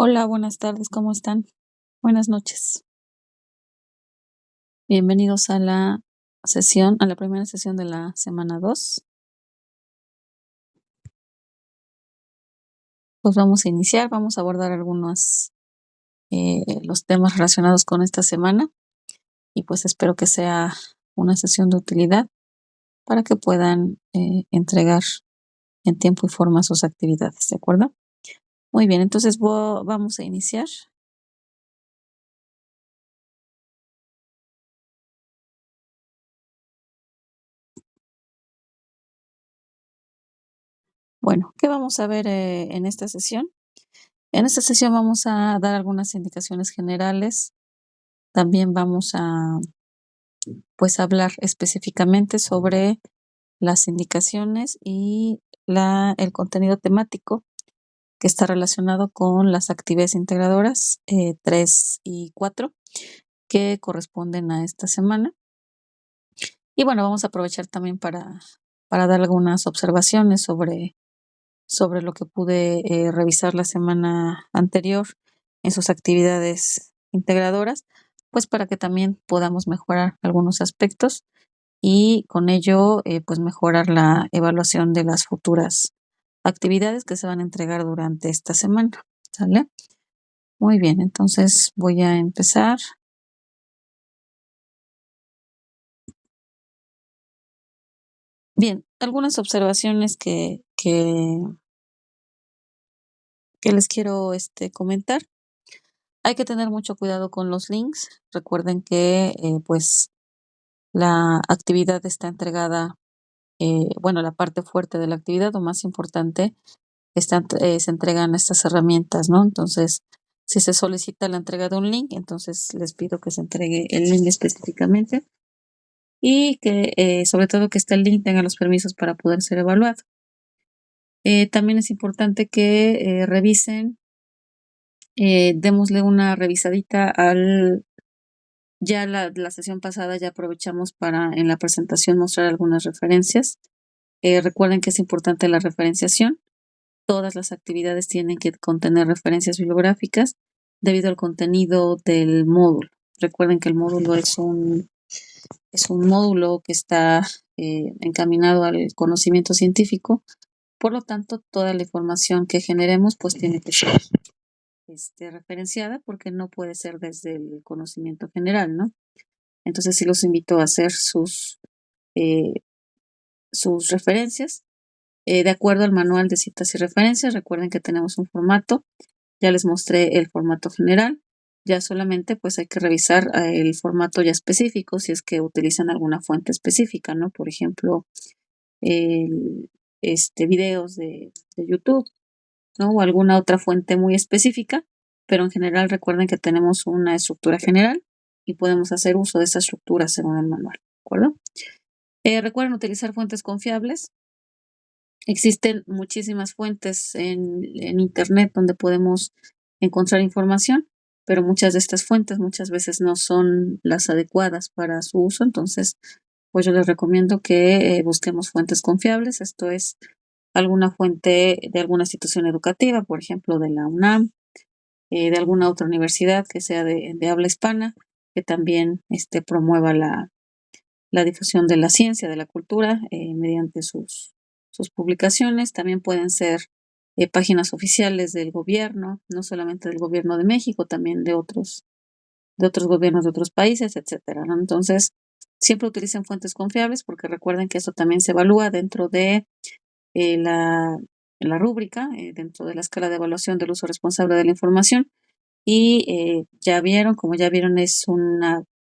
Hola, buenas tardes, ¿cómo están? Buenas noches. Bienvenidos a la primera sesión de la semana 2. Pues vamos a iniciar, vamos a abordar algunos los temas relacionados con esta semana y pues espero que sea una sesión de utilidad para que puedan entregar en tiempo y forma sus actividades, ¿de acuerdo? Muy bien, entonces vamos a iniciar. Bueno, ¿qué vamos a ver en esta sesión? En esta sesión vamos a dar algunas indicaciones generales. También vamos a hablar específicamente sobre las indicaciones y el contenido temático que está relacionado con las actividades integradoras 3 y 4 que corresponden a esta semana. Y bueno, vamos a aprovechar también para dar algunas observaciones sobre lo que pude revisar la semana anterior en sus actividades integradoras, pues para que también podamos mejorar algunos aspectos y con ello pues mejorar la evaluación de las futuras actividades que se van a entregar durante esta semana. ¿Sale? Muy bien, entonces voy a empezar. Bien, algunas observaciones que les quiero comentar. Hay que tener mucho cuidado con los links. Recuerden que pues la actividad está entregada, la parte fuerte de la actividad o más importante se entregan estas herramientas, ¿no? Entonces, si se solicita la entrega de un link, entonces les pido que se entregue el link específicamente y que sobre todo que este link tenga los permisos para poder ser evaluado. También es importante que revisen, démosle una revisadita ya la sesión pasada ya aprovechamos para en la presentación mostrar algunas referencias. Recuerden que es importante la referenciación. Todas las actividades tienen que contener referencias bibliográficas debido al contenido del módulo. Recuerden que el módulo es un módulo que está encaminado al conocimiento científico. Por lo tanto, toda la información que generemos pues tiene que ser referenciada porque no puede ser desde el conocimiento general, ¿no? Entonces sí los invito a hacer sus referencias de acuerdo al manual de citas y referencias. Recuerden que tenemos un formato. Ya les mostré el formato general. Ya solamente pues hay que revisar el formato ya específico si es que utilizan alguna fuente específica, ¿no? Por ejemplo, videos de YouTube, ¿no? O alguna otra fuente muy específica, pero en general recuerden que tenemos una estructura general y podemos hacer uso de esa estructura según el manual, ¿de acuerdo? Recuerden utilizar fuentes confiables. Existen muchísimas fuentes en Internet donde podemos encontrar información, pero muchas de estas fuentes muchas veces no son las adecuadas para su uso. Entonces, pues yo les recomiendo que busquemos fuentes confiables. Esto es alguna fuente de alguna institución educativa, por ejemplo, de la UNAM, de alguna otra universidad que sea de habla hispana, que también promueva la difusión de la ciencia, de la cultura, mediante sus publicaciones. También pueden ser páginas oficiales del gobierno, no solamente del gobierno de México, también de otros gobiernos de otros países, etcétera, ¿no? Entonces, siempre utilicen fuentes confiables porque recuerden que eso también se evalúa dentro de la rúbrica, dentro de la escala de evaluación del uso responsable de la información. Y como ya vieron,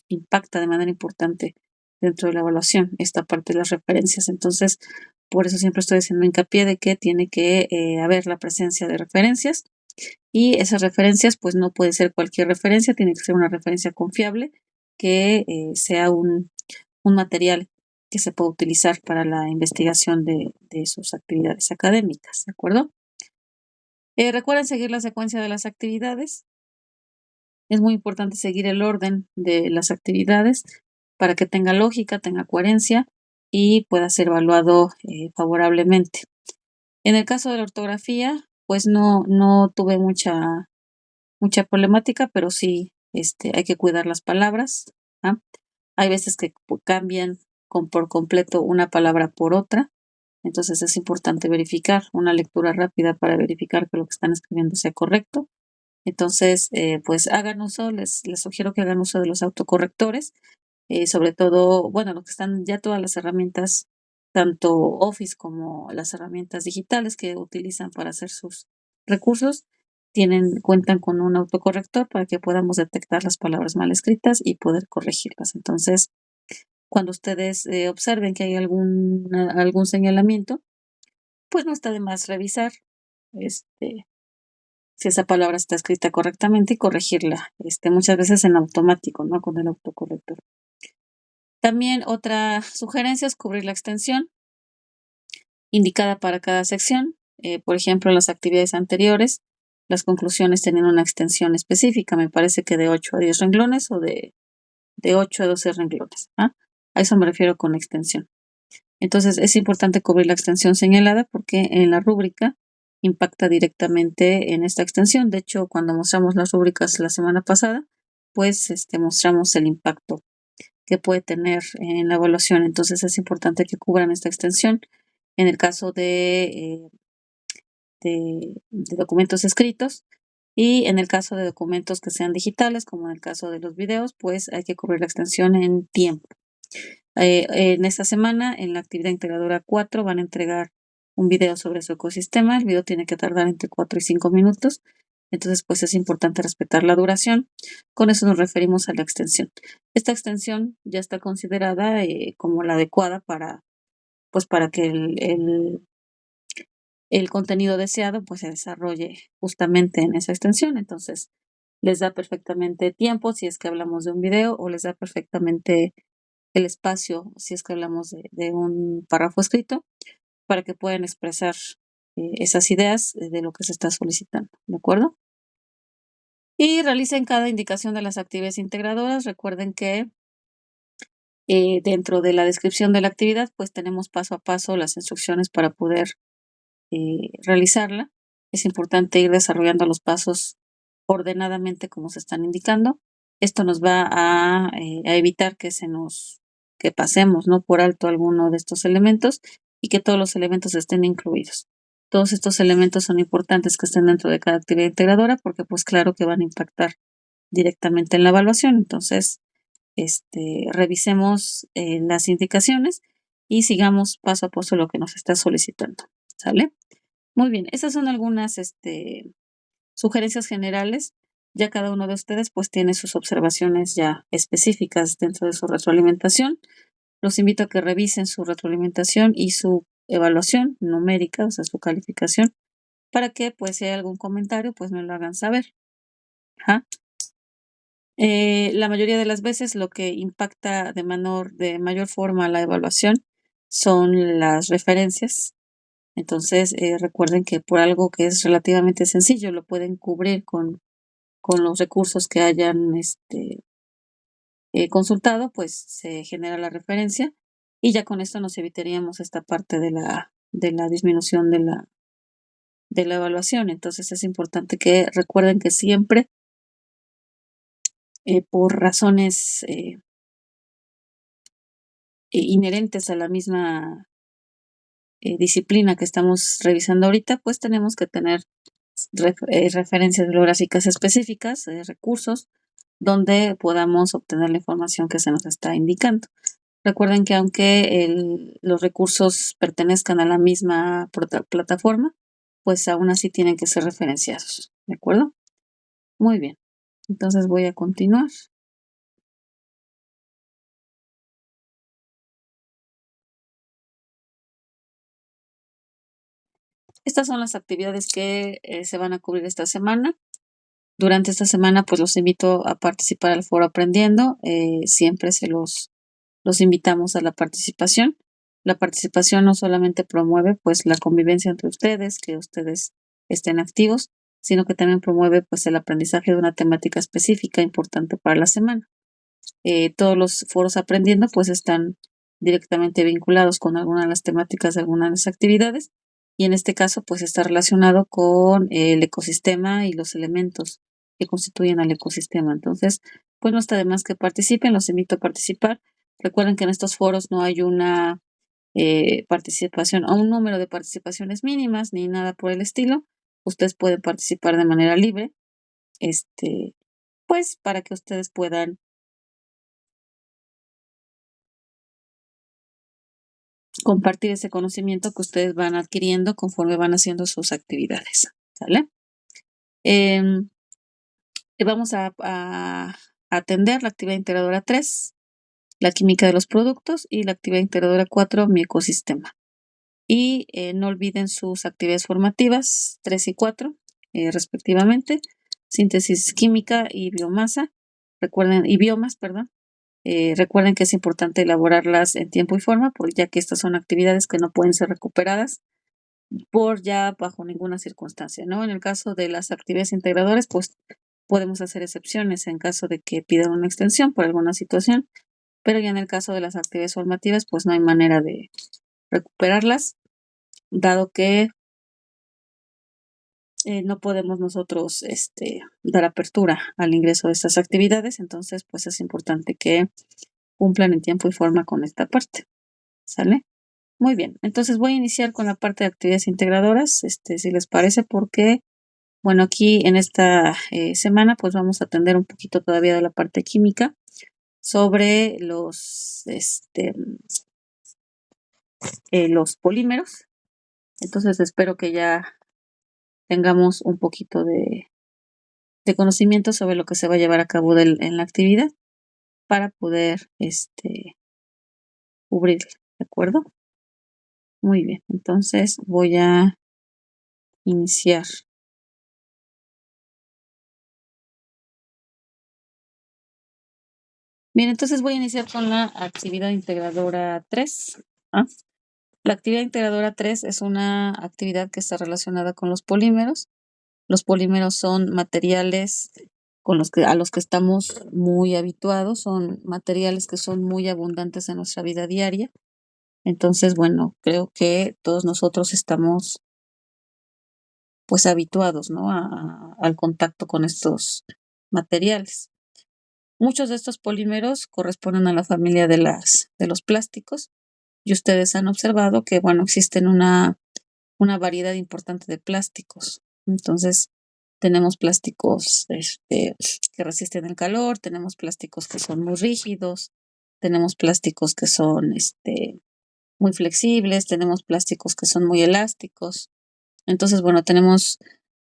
impacta de manera importante dentro de la evaluación esta parte de las referencias. Entonces, por eso siempre estoy haciendo hincapié de que tiene que haber la presencia de referencias, y esas referencias pues no puede ser cualquier referencia, tiene que ser una referencia confiable, que sea un material que se pueda utilizar para la investigación de sus actividades académicas, ¿de acuerdo? Recuerden seguir la secuencia de las actividades. Es muy importante seguir el orden de las actividades para que tenga lógica, tenga coherencia y pueda ser evaluado favorablemente. En el caso de la ortografía, pues no tuve mucha mucha problemática, pero sí hay que cuidar las palabras. ¿Ah? Hay veces que cambian por completo una palabra por otra, entonces es importante verificar una lectura rápida para verificar que lo que están escribiendo sea correcto. Entonces, pues hagan uso, les sugiero que hagan uso de los autocorrectores, sobre todo, bueno, lo que están ya todas las herramientas, tanto Office como las herramientas digitales que utilizan para hacer sus recursos, cuentan con un autocorrector para que podamos detectar las palabras mal escritas y poder corregirlas. Entonces, cuando ustedes observen que hay algún señalamiento, pues no está de más revisar si esa palabra está escrita correctamente y corregirla, muchas veces en automático, ¿no? Con el autocorrector. También otra sugerencia es cubrir la extensión indicada para cada sección. Por ejemplo, en las actividades anteriores, las conclusiones tenían una extensión específica, me parece que de 8 a 10 renglones o de 8 a 12 renglones. ¿Ah? A eso me refiero con extensión. Entonces, es importante cubrir la extensión señalada porque en la rúbrica impacta directamente en esta extensión. De hecho, cuando mostramos las rúbricas la semana pasada, pues mostramos el impacto que puede tener en la evaluación. Entonces, es importante que cubran esta extensión. En el caso de documentos escritos y en el caso de documentos que sean digitales, como en el caso de los videos, pues hay que cubrir la extensión en tiempo. En esta semana, en la actividad integradora 4, van a entregar un video sobre su ecosistema. El video tiene que tardar entre 4 y 5 minutos. Entonces, pues es importante respetar la duración. Con eso nos referimos a la extensión. Esta extensión ya está considerada como la adecuada para que el contenido deseado pues se desarrolle justamente en esa extensión. Entonces, les da perfectamente tiempo si es que hablamos de un video o les da perfectamente el espacio si es que hablamos de un párrafo escrito para que puedan expresar esas ideas de lo que se está solicitando, ¿de acuerdo? Y realicen cada indicación de las actividades integradoras. Recuerden que dentro de la descripción de la actividad pues tenemos paso a paso las instrucciones para poder realizarla. Es importante ir desarrollando los pasos ordenadamente como se están indicando. Esto nos va a evitar que pasemos, ¿no?, por alto alguno de estos elementos y que todos los elementos estén incluidos. Todos estos elementos son importantes que estén dentro de cada actividad integradora porque pues claro que van a impactar directamente en la evaluación. Entonces, revisemos las indicaciones y sigamos paso a paso lo que nos está solicitando. ¿Sale? Muy bien, esas son algunas sugerencias generales. Ya cada uno de ustedes pues tiene sus observaciones ya específicas dentro de su retroalimentación. Los invito a que revisen su retroalimentación y su evaluación numérica, o sea, su calificación, para que pues si hay algún comentario pues me lo hagan saber. Ajá. La mayoría de las veces lo que impacta de mayor forma la evaluación son las referencias. Entonces, recuerden que por algo que es relativamente sencillo, lo pueden cubrir con los recursos que hayan consultado, pues se genera la referencia y ya con esto nos evitaríamos esta parte de la disminución de la evaluación. Entonces, es importante que recuerden que siempre, por razones inherentes a la misma disciplina que estamos revisando ahorita, pues tenemos que tener referencias bibliográficas específicas, recursos, donde podamos obtener la información que se nos está indicando. Recuerden que aunque los recursos pertenezcan a la misma plataforma, pues aún así tienen que ser referenciados, ¿de acuerdo? Muy bien, entonces voy a continuar. Estas son las actividades que se van a cubrir esta semana. Durante esta semana, pues los invito a participar al foro Aprendiendo. Siempre los invitamos a la participación. La participación no solamente promueve pues la convivencia entre ustedes, que ustedes estén activos, sino que también promueve pues el aprendizaje de una temática específica importante para la semana. Todos los foros Aprendiendo pues están directamente vinculados con alguna de las temáticas de algunas de las actividades y en este caso pues está relacionado con el ecosistema y los elementos que constituyen al ecosistema. Entonces, pues no está de más que participen, los invito a participar. Recuerden que en estos foros no hay una participación o un número de participaciones mínimas ni nada por el estilo. Ustedes pueden participar de manera libre, pues para que ustedes puedan compartir ese conocimiento que ustedes van adquiriendo conforme van haciendo sus actividades, ¿sale? Vamos a atender la actividad integradora 3, la química de los productos, y la actividad integradora 4, mi ecosistema. Y no olviden sus actividades formativas 3 y 4, respectivamente, síntesis química y biomasa. Biomas, perdón. Recuerden que es importante elaborarlas en tiempo y forma, ya que estas son actividades que no pueden ser recuperadas por ya bajo ninguna circunstancia, ¿no? En el caso de las actividades integradoras, pues podemos hacer excepciones en caso de que pidan una extensión por alguna situación, pero ya en el caso de las actividades formativas, pues no hay manera de recuperarlas, dado que no podemos nosotros dar apertura al ingreso de estas actividades. Entonces, pues es importante que cumplan en tiempo y forma con esta parte, ¿sale? Muy bien, entonces voy a iniciar con la parte de actividades integradoras, si les parece, porque, bueno, aquí en esta semana, pues vamos a atender un poquito todavía de la parte química sobre los polímeros. Entonces espero que ya tengamos un poquito de conocimiento sobre lo que se va a llevar a cabo en la actividad para poder cubrir, ¿de acuerdo? Muy bien, entonces voy a iniciar. Bien, entonces voy a iniciar con la actividad integradora 3. La actividad integradora 3 es una actividad que está relacionada con los polímeros. Los polímeros son materiales a los que estamos muy habituados, son materiales que son muy abundantes en nuestra vida diaria. Entonces, bueno, creo que todos nosotros estamos pues habituados, ¿no? al contacto con estos materiales. Muchos de estos polímeros corresponden a la familia de los plásticos, y ustedes han observado que, bueno, existen una variedad importante de plásticos. Entonces, tenemos plásticos que resisten el calor, tenemos plásticos que son muy rígidos, tenemos plásticos que son muy flexibles, tenemos plásticos que son muy elásticos. Entonces, bueno, tenemos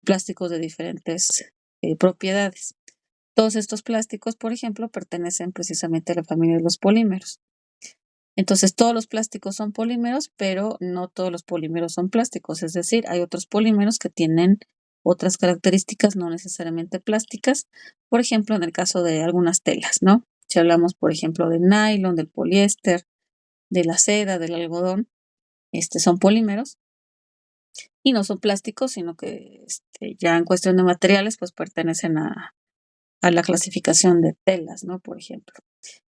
plásticos de diferentes propiedades. Todos estos plásticos, por ejemplo, pertenecen precisamente a la familia de los polímeros. Entonces, todos los plásticos son polímeros, pero no todos los polímeros son plásticos. Es decir, hay otros polímeros que tienen otras características no necesariamente plásticas. Por ejemplo, en el caso de algunas telas, ¿no? Si hablamos, por ejemplo, del nylon, del poliéster, de la seda, del algodón, son polímeros y no son plásticos, sino que ya en cuestión de materiales, pues pertenecen a la clasificación de telas, ¿no? Por ejemplo.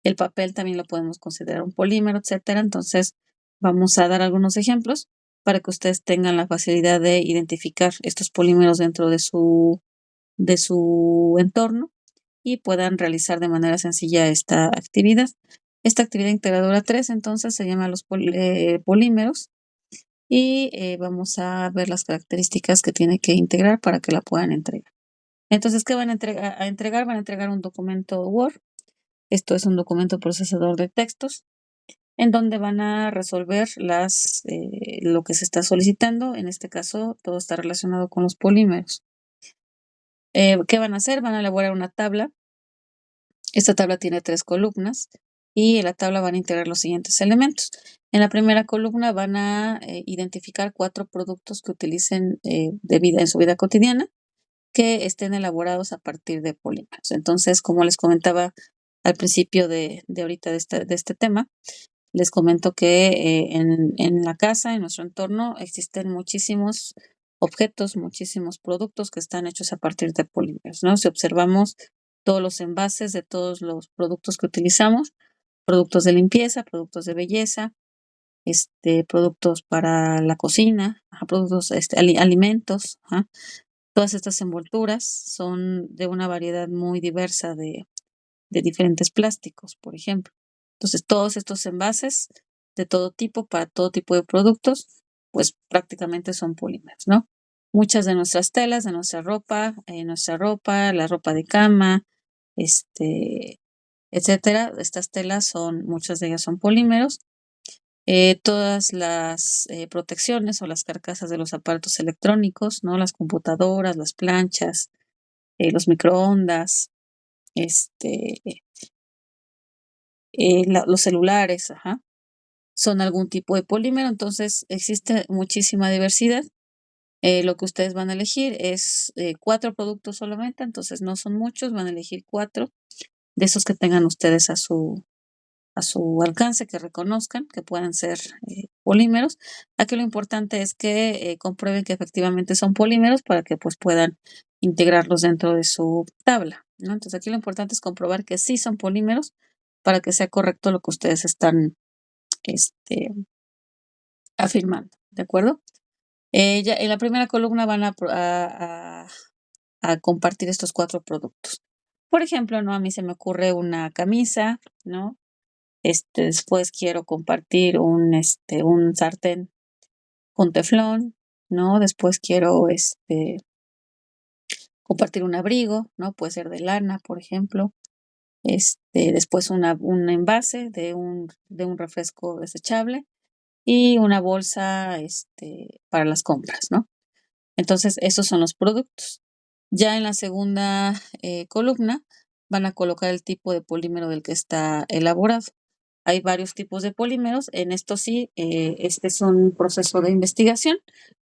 El papel también lo podemos considerar un polímero, etcétera. Entonces, vamos a dar algunos ejemplos para que ustedes tengan la facilidad de identificar estos polímeros dentro de su entorno y puedan realizar de manera sencilla esta actividad. Esta actividad integradora 3, entonces, se llama los polímeros, y vamos a ver las características que tiene que integrar para que la puedan entregar. Entonces, ¿qué van a entregar? Van a entregar un documento Word. Esto es un documento procesador de textos, en donde van a resolver lo que se está solicitando. En este caso, todo está relacionado con los polímeros. ¿Qué van a hacer? Van a elaborar una tabla. Esta tabla tiene 3 columnas y en la tabla van a integrar los siguientes elementos. En la primera columna van a identificar 4 productos que utilicen en su vida cotidiana, que estén elaborados a partir de polímeros. Entonces, como les comentaba al principio de ahorita de este tema, les comento que en la casa, en nuestro entorno, existen muchísimos objetos, muchísimos productos que están hechos a partir de polímeros, ¿no? Si observamos todos los envases de todos los productos que utilizamos, productos de limpieza, productos de belleza, productos para la cocina, productos, alimentos, Todas estas envolturas son de una variedad muy diversa de diferentes plásticos, por ejemplo. Entonces, todos estos envases de todo tipo, para todo tipo de productos, pues prácticamente son polímeros, ¿no? Muchas de nuestras telas, de nuestra ropa, la ropa de cama, etcétera. Estas telas muchas de ellas son polímeros. Todas las protecciones o las carcasas de los aparatos electrónicos, ¿no? Las computadoras, las planchas, los microondas, este, los celulares, ajá, son algún tipo de polímero. Entonces existe muchísima diversidad. Lo que ustedes van a elegir es 4 productos solamente, entonces no son muchos, van a elegir 4 de esos que tengan ustedes a su alcance, que reconozcan que puedan ser polímeros. Aquí lo importante es que comprueben que efectivamente son polímeros para que pues puedan integrarlos dentro de su tabla, ¿no? Entonces aquí lo importante es comprobar que sí son polímeros para que sea correcto lo que ustedes están afirmando, ¿de acuerdo? Ya en la primera columna van a compartir estos 4 productos. Por ejemplo, ¿no? A mí se me ocurre una camisa, ¿no? Después quiero compartir un sartén con teflón, ¿no? Después quiero compartir un abrigo, ¿no? Puede ser de lana, por ejemplo. Después un envase de un refresco desechable y una bolsa para las compras, ¿no? Entonces, esos son los productos. Ya en la segunda columna van a colocar el tipo de polímero del que está elaborado. Hay varios tipos de polímeros. En esto sí, este es un proceso de investigación.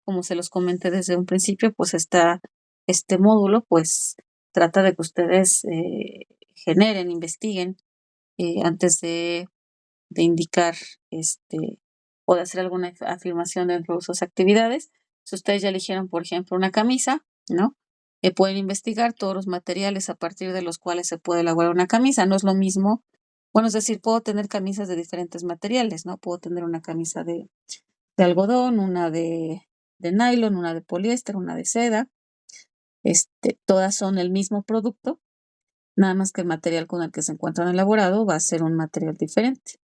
Como se los comenté desde un principio, pues este módulo pues trata de que ustedes generen, investiguen antes de indicar o de hacer alguna afirmación dentro de sus actividades. Si ustedes ya eligieron, por ejemplo, una camisa, ¿no? Pueden investigar todos los materiales a partir de los cuales se puede elaborar una camisa. No es lo mismo, bueno, es decir, puedo tener camisas de diferentes materiales, ¿no? Puedo tener una camisa de algodón, una de nylon, una de poliéster, una de seda. Todas son el mismo producto, nada más que el material con el que se encuentran elaborado va a ser un material diferente.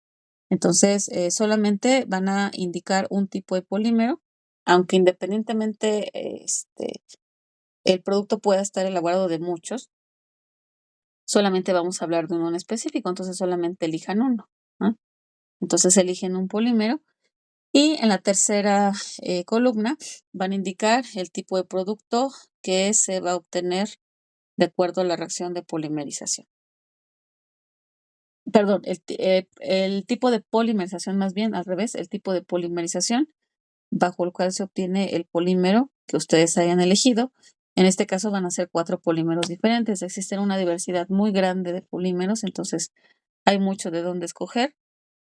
Entonces, solamente van a indicar un tipo de polímero, aunque independientemente el producto pueda estar elaborado de muchos, solamente vamos a hablar de uno en específico, entonces solamente elijan uno, ¿no? Entonces eligen un polímero y en la tercera columna van a indicar el tipo de producto que se va a obtener de acuerdo a la reacción de polimerización. Perdón, el tipo de polimerización, más bien al revés, el tipo de polimerización bajo el cual se obtiene el polímero que ustedes hayan elegido. En este caso van a ser 4 polímeros diferentes. Existe una diversidad muy grande de polímeros, entonces hay mucho de dónde escoger.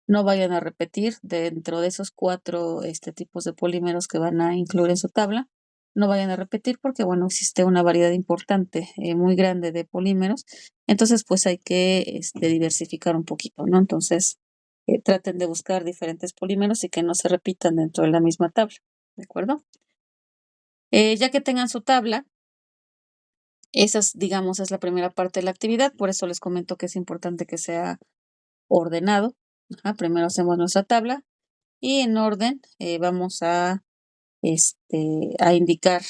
No vayan a repetir dentro de esos 4 tipos de polímeros que van a incluir en su tabla. No vayan a repetir porque, bueno, existe una variedad importante, muy grande de polímeros. Entonces, pues hay que diversificar un poquito, ¿no? Entonces, traten de buscar diferentes polímeros y que no se repitan dentro de la misma tabla, ¿de acuerdo? Ya que tengan su tabla, esa, digamos, es la primera parte de la actividad, por eso les comento que es importante que sea ordenado. Ajá, primero hacemos nuestra tabla y en orden vamos a indicar,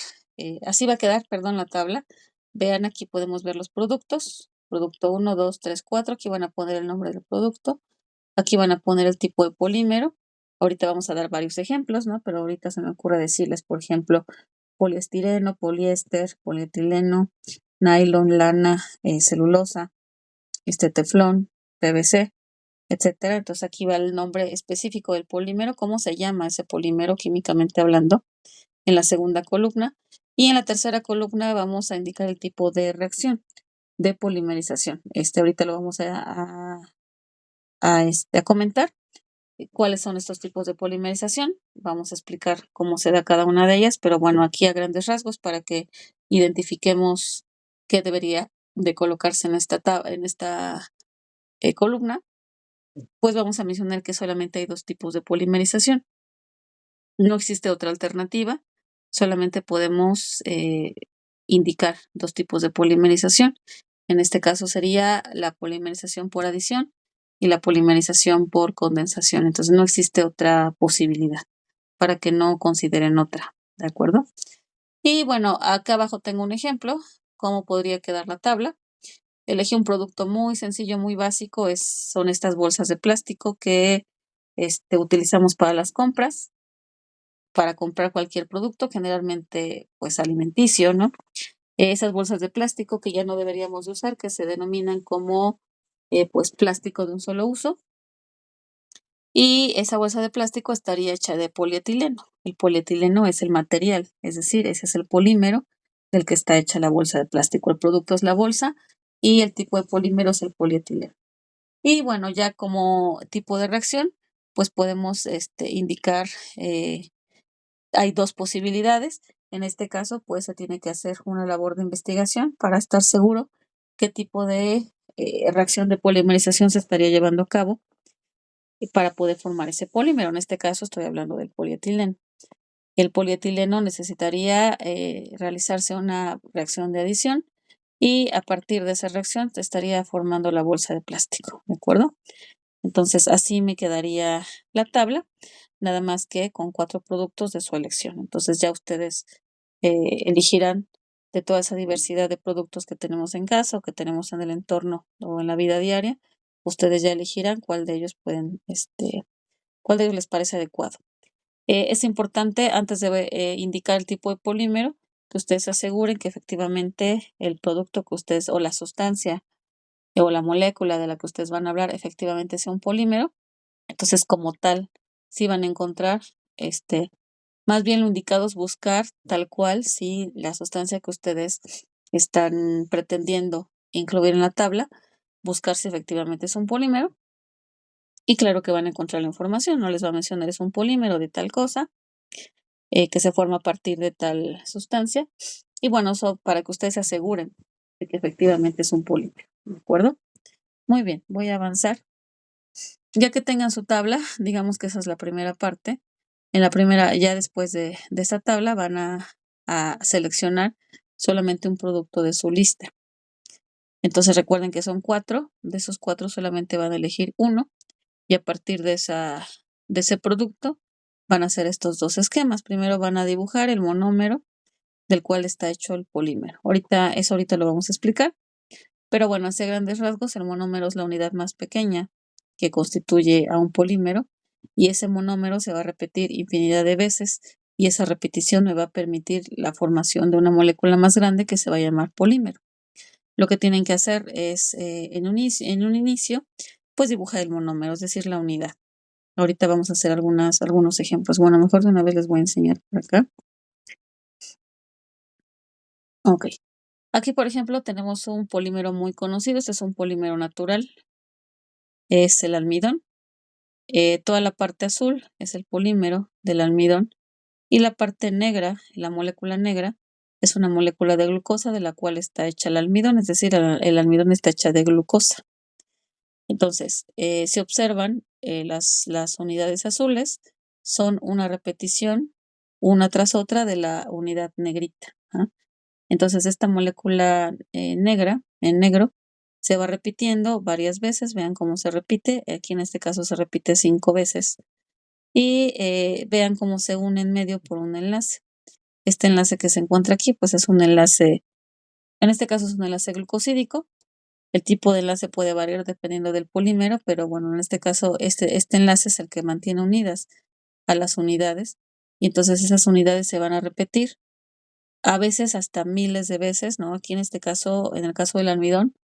así va a quedar, perdón, la tabla. Vean, aquí podemos ver los productos, producto 1, 2, 3, 4, aquí van a poner el nombre del producto, aquí van a poner el tipo de polímero. Ahorita vamos a dar varios ejemplos, ¿no? Pero ahorita se me ocurre decirles, por ejemplo, poliestireno, poliéster, polietileno, nylon, lana, celulosa, teflón, PVC, etcétera. Entonces aquí va el nombre específico del polímero, cómo se llama ese polímero químicamente hablando, en la segunda columna. Y en la tercera columna vamos a indicar el tipo de reacción de polimerización. Ahorita lo vamos a comentar. ¿Cuáles son estos tipos de polimerización? Vamos a explicar cómo se da cada una de ellas, pero bueno, aquí a grandes rasgos para que identifiquemos qué debería de colocarse en esta columna, pues vamos a mencionar que solamente hay 2 tipos de polimerización. No existe otra alternativa, solamente podemos indicar dos tipos de polimerización. En este caso sería la polimerización por adición y la polimerización por condensación. Entonces no existe otra posibilidad para que no consideren otra, ¿de acuerdo? Y bueno, acá abajo tengo un ejemplo, cómo podría quedar la tabla. Elegí un producto muy sencillo, muy básico, son estas bolsas de plástico que utilizamos para las compras, para comprar cualquier producto, generalmente pues alimenticio, ¿no? Esas bolsas de plástico que ya no deberíamos de usar, que se denominan como pues plástico de un solo uso. Y esa bolsa de plástico estaría hecha de polietileno. El polietileno es el material, es decir, ese es el polímero del que está hecha la bolsa de plástico. El producto es la bolsa y el tipo de polímero es el polietileno. Y bueno, ya como tipo de reacción, pues podemos indicar, hay dos posibilidades. En este caso, pues se tiene que hacer una labor de investigación para estar seguro qué tipo de reacción de polimerización se estaría llevando a cabo para poder formar ese polímero. En este caso estoy hablando del polietileno. El polietileno necesitaría realizarse una reacción de adición y a partir de esa reacción se estaría formando la bolsa de plástico, ¿de acuerdo? Entonces así me quedaría la tabla, nada más que con 4 productos de su elección. Entonces ya ustedes elegirán de toda esa diversidad de productos que tenemos en casa o que tenemos en el entorno o en la vida diaria, ustedes ya elegirán cuál de ellos cuál de ellos les parece adecuado. Es importante, antes de indicar el tipo de polímero, que ustedes se aseguren que efectivamente el producto que ustedes o la sustancia o la molécula de la que ustedes van a hablar efectivamente sea un polímero. Entonces, como tal, sí van a encontrar, más bien lo indicado es buscar tal cual si la sustancia que ustedes están pretendiendo incluir en la tabla, buscar si efectivamente es un polímero. Y claro que van a encontrar la información, no les va a mencionar es un polímero de tal cosa, que se forma a partir de tal sustancia. Y bueno, eso para que ustedes se aseguren de que efectivamente es un polímero, ¿de acuerdo? Muy bien, voy a avanzar. Ya que tengan su tabla, digamos que esa es la primera parte. En la primera, ya después de esta tabla, van a seleccionar solamente un producto de su lista. Entonces recuerden que son 4, de esos 4 solamente van a elegir uno y a partir de ese producto van a hacer estos dos esquemas. Primero van a dibujar el monómero del cual está hecho el polímero. Ahorita lo vamos a explicar. Pero bueno, hacia grandes rasgos, el monómero es la unidad más pequeña que constituye a un polímero y ese monómero se va a repetir infinidad de veces y esa repetición me va a permitir la formación de una molécula más grande que se va a llamar polímero. Lo que tienen que hacer es, en un inicio, pues dibujar el monómero, es decir, la unidad. Ahorita vamos a hacer algunos ejemplos. Bueno, mejor de una vez les voy a enseñar por acá. Ok. Aquí, por ejemplo, tenemos un polímero muy conocido. Este es un polímero natural. Es el almidón. Toda la parte azul es el polímero del almidón y la parte negra, la molécula negra, es una molécula de glucosa de la cual está hecha el almidón, es decir, el almidón está hecha de glucosa. Entonces, si observan, las unidades azules son una repetición una tras otra de la unidad negrita. ¿Ah? Entonces, esta molécula negra, en negro, se va repitiendo varias veces. Vean cómo se repite. Aquí en este caso se repite 5 veces. Y vean cómo se une en medio por un enlace. Este enlace que se encuentra aquí, pues es un enlace, en este caso es un enlace glucosídico. El tipo de enlace puede variar dependiendo del polímero, pero bueno, en este caso, este enlace es el que mantiene unidas a las unidades. Y entonces esas unidades se van a repetir a veces hasta miles de veces, ¿no? Aquí en este caso, en el caso del almidón,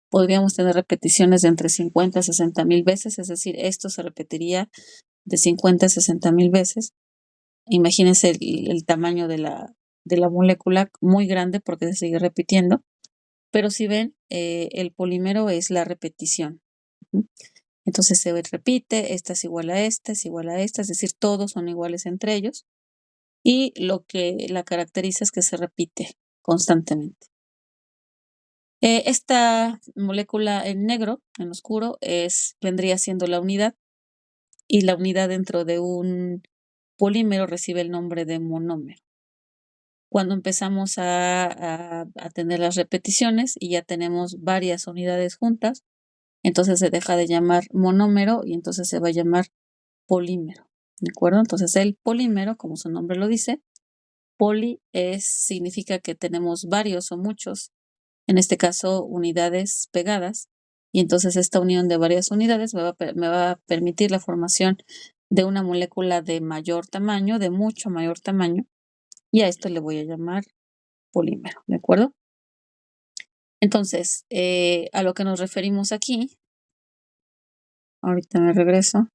podríamos tener repeticiones de entre 50 a 60 mil veces, es decir, esto se repetiría de 50 a 60 mil veces. Imagínense el tamaño de la molécula muy grande porque se sigue repitiendo, pero si ven, el polímero es la repetición. Entonces se repite, esta es igual a esta, es igual a esta, es decir, todos son iguales entre ellos y lo que la caracteriza es que se repite constantemente. Esta molécula en negro, en oscuro, vendría siendo la unidad y la unidad dentro de un polímero recibe el nombre de monómero. Cuando empezamos a tener las repeticiones y ya tenemos varias unidades juntas, entonces se deja de llamar monómero y entonces se va a llamar polímero, ¿de acuerdo? Entonces el polímero, como su nombre lo dice, poli significa que tenemos varios o muchos, en este caso unidades pegadas, y entonces esta unión de varias unidades me va a permitir la formación de una molécula de mayor tamaño, de mucho mayor tamaño, y a esto le voy a llamar polímero, ¿de acuerdo? Entonces, a lo que nos referimos aquí, ahorita me regreso,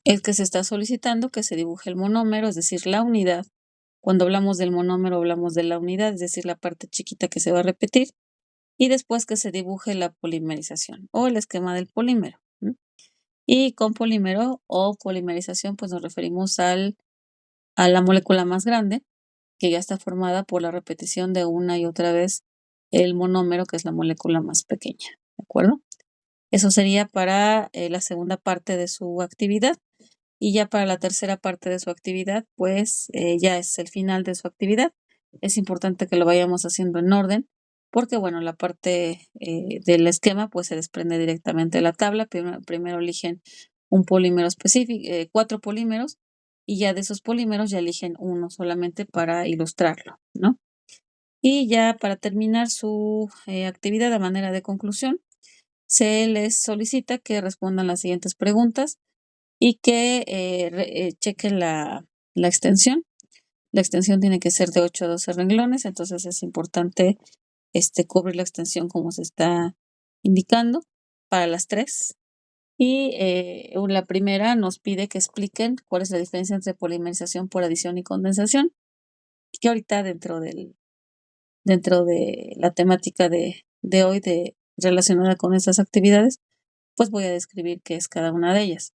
es que se está solicitando que se dibuje el monómero, es decir, la unidad. Cuando hablamos del monómero, hablamos de la unidad, es decir, la parte chiquita que se va a repetir, y después que se dibuje la polimerización o el esquema del polímero. Y con polímero o polimerización, pues nos referimos a la molécula más grande, que ya está formada por la repetición de una y otra vez el monómero, que es la molécula más pequeña, ¿de acuerdo? Eso sería para la segunda parte de su actividad. Y ya para la tercera parte de su actividad, pues ya es el final de su actividad. Es importante que lo vayamos haciendo en orden, porque bueno, la parte del esquema pues se desprende directamente de la tabla. Primero eligen un polímero específico, 4 polímeros, y ya de esos polímeros ya eligen uno solamente para ilustrarlo, ¿no? Y ya para terminar su actividad de manera de conclusión, se les solicita que respondan las siguientes preguntas y que chequen la extensión. La extensión tiene que ser de 8 a 12 renglones, entonces es importante cubrir la extensión como se está indicando para las 3. Y la primera nos pide que expliquen cuál es la diferencia entre polimerización por adición y condensación, que ahorita dentro de la temática de hoy relacionada con estas actividades, pues voy a describir qué es cada una de ellas.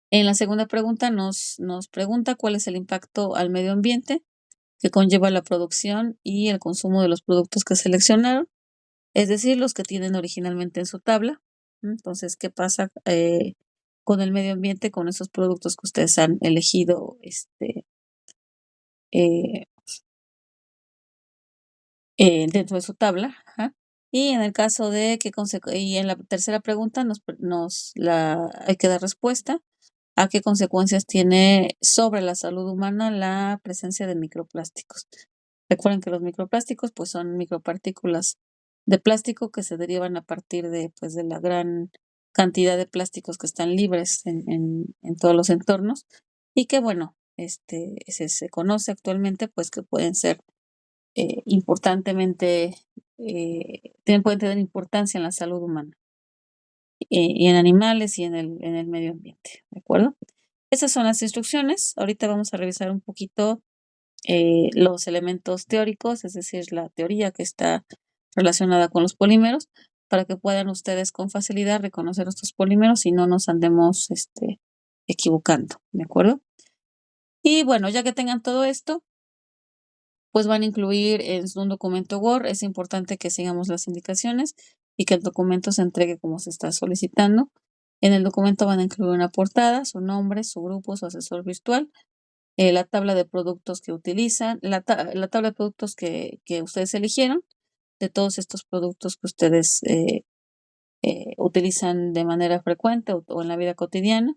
En la segunda pregunta nos pregunta cuál es el impacto al medio ambiente que conlleva la producción y el consumo de los productos que seleccionaron, es decir, los que tienen originalmente en su tabla. Entonces, ¿qué pasa con el medio ambiente, con esos productos que ustedes han elegido eh, dentro de su tabla? Ajá. Y en el caso de y en la tercera pregunta hay que dar respuesta a qué consecuencias tiene sobre la salud humana la presencia de microplásticos. Recuerden que los microplásticos pues son micropartículas de plástico que se derivan a partir pues, de la gran cantidad de plásticos que están libres en todos los entornos y que bueno, se conoce actualmente pues que pueden ser pueden tener importancia en la salud humana y en animales y en el medio ambiente, ¿de acuerdo? Esas son las instrucciones. Ahorita vamos a revisar un poquito los elementos teóricos, es decir, la teoría que está relacionada con los polímeros, para que puedan ustedes con facilidad reconocer estos polímeros y no nos andemos equivocando, ¿de acuerdo? Y bueno, ya que tengan todo esto, pues van a incluir en un documento Word. Es importante que sigamos las indicaciones y que el documento se entregue como se está solicitando. En el documento van a incluir una portada, su nombre, su grupo, su asesor virtual, la tabla de productos que utilizan, la tabla de productos que ustedes eligieron, de todos estos productos que ustedes utilizan de manera frecuente o en la vida cotidiana.